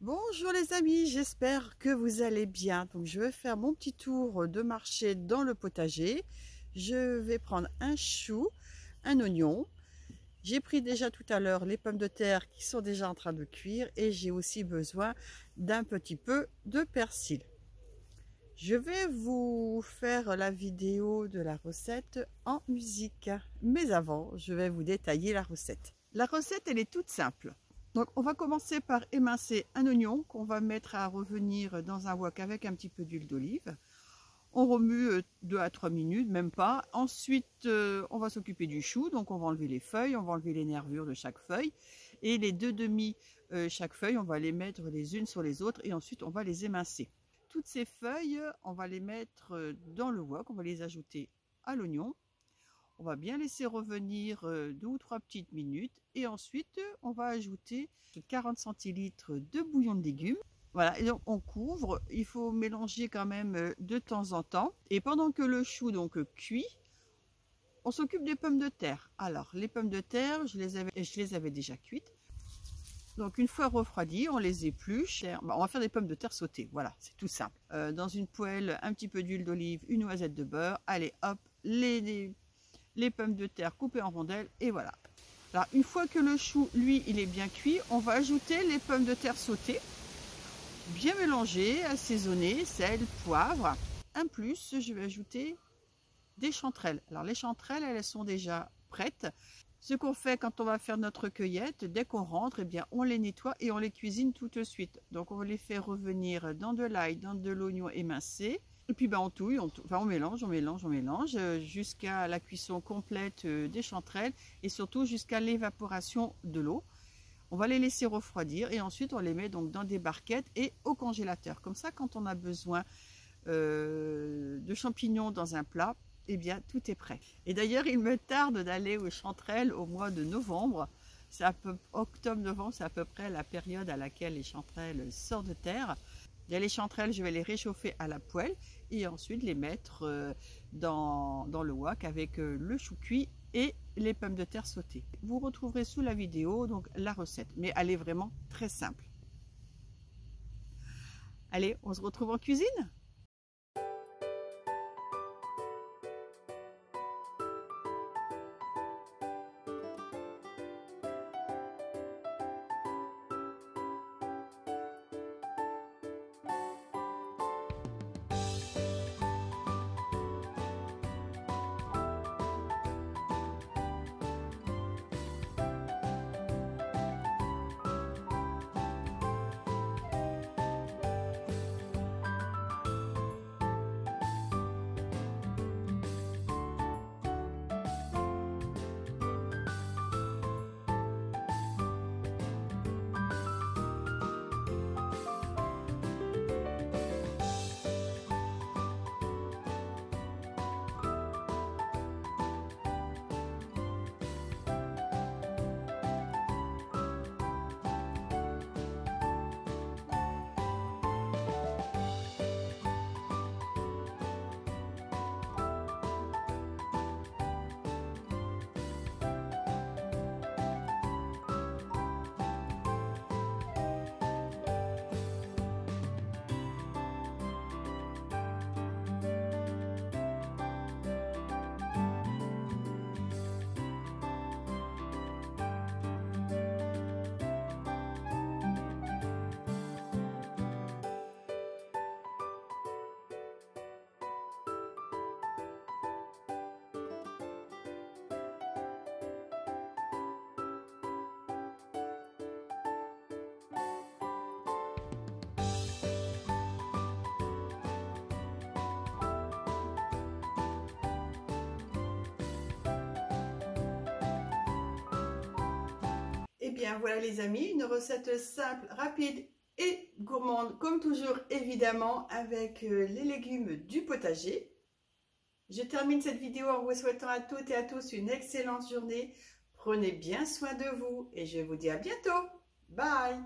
Bonjour les amis, j'espère que vous allez bien. Donc je vais faire mon petit tour de marché dans le potager. Je vais prendre un chou, un oignon. J'ai pris déjà tout à l'heure les pommes de terre qui sont déjà en train de cuire et j'ai aussi besoin d'un petit peu de persil. Je vais vous faire la vidéo de la recette en musique. Mais avant, je vais vous détailler la recette. La recette, elle est toute simple. Donc, on va commencer par émincer un oignon qu'on va mettre à revenir dans un wok avec un petit peu d'huile d'olive. On remue 2 à 3 minutes, même pas. Ensuite, on va s'occuper du chou. Donc, on va enlever les feuilles, on va enlever les nervures de chaque feuille. Et les deux demi chaque feuille, on va les mettre les unes sur les autres et ensuite, on va les émincer. Toutes ces feuilles, on va les mettre dans le wok, on va les ajouter à l'oignon. On va bien laisser revenir 2 ou 3 petites minutes et ensuite on va ajouter 40 centilitres de bouillon de légumes. Voilà, et donc on couvre, il faut mélanger quand même de temps en temps. Et pendant que le chou donc cuit, on s'occupe des pommes de terre. Alors les pommes de terre, je les avais déjà cuites. Donc une fois refroidies, on les épluche. On va faire des pommes de terre sautées, voilà, c'est tout simple. Dans une poêle, un petit peu d'huile d'olive, une noisette de beurre. Allez hop, les pommes de terre coupées en rondelles et voilà. Alors une fois que le chou, lui, il est bien cuit, on va ajouter les pommes de terre sautées, bien mélangées, assaisonnées, sel, poivre. Un plus, je vais ajouter des chanterelles. Alors les chanterelles, elles sont déjà prêtes. Ce qu'on fait quand on va faire notre cueillette, dès qu'on rentre, eh bien, on les nettoie et on les cuisine tout de suite. Donc on les fait revenir dans de l'ail, dans de l'oignon émincé. Et puis on touille, on mélange jusqu'à la cuisson complète des chanterelles et surtout jusqu'à l'évaporation de l'eau. On va les laisser refroidir et ensuite on les met donc dans des barquettes et au congélateur. Comme ça, quand on a besoin de champignons dans un plat, eh bien tout est prêt. Et d'ailleurs, il me tarde d'aller aux chanterelles au mois de novembre. C'est octobre-novembre, c'est à peu près la période à laquelle les chanterelles sortent de terre. Et les chanterelles, je vais les réchauffer à la poêle et ensuite les mettre dans le wok avec le chou cuit et les pommes de terre sautées. Vous retrouverez sous la vidéo donc la recette, mais elle est vraiment très simple. Allez, on se retrouve en cuisine. Et bien voilà les amis, une recette simple, rapide et gourmande comme toujours évidemment avec les légumes du potager. Je termine cette vidéo en vous souhaitant à toutes et à tous une excellente journée. Prenez bien soin de vous et je vous dis à bientôt. Bye!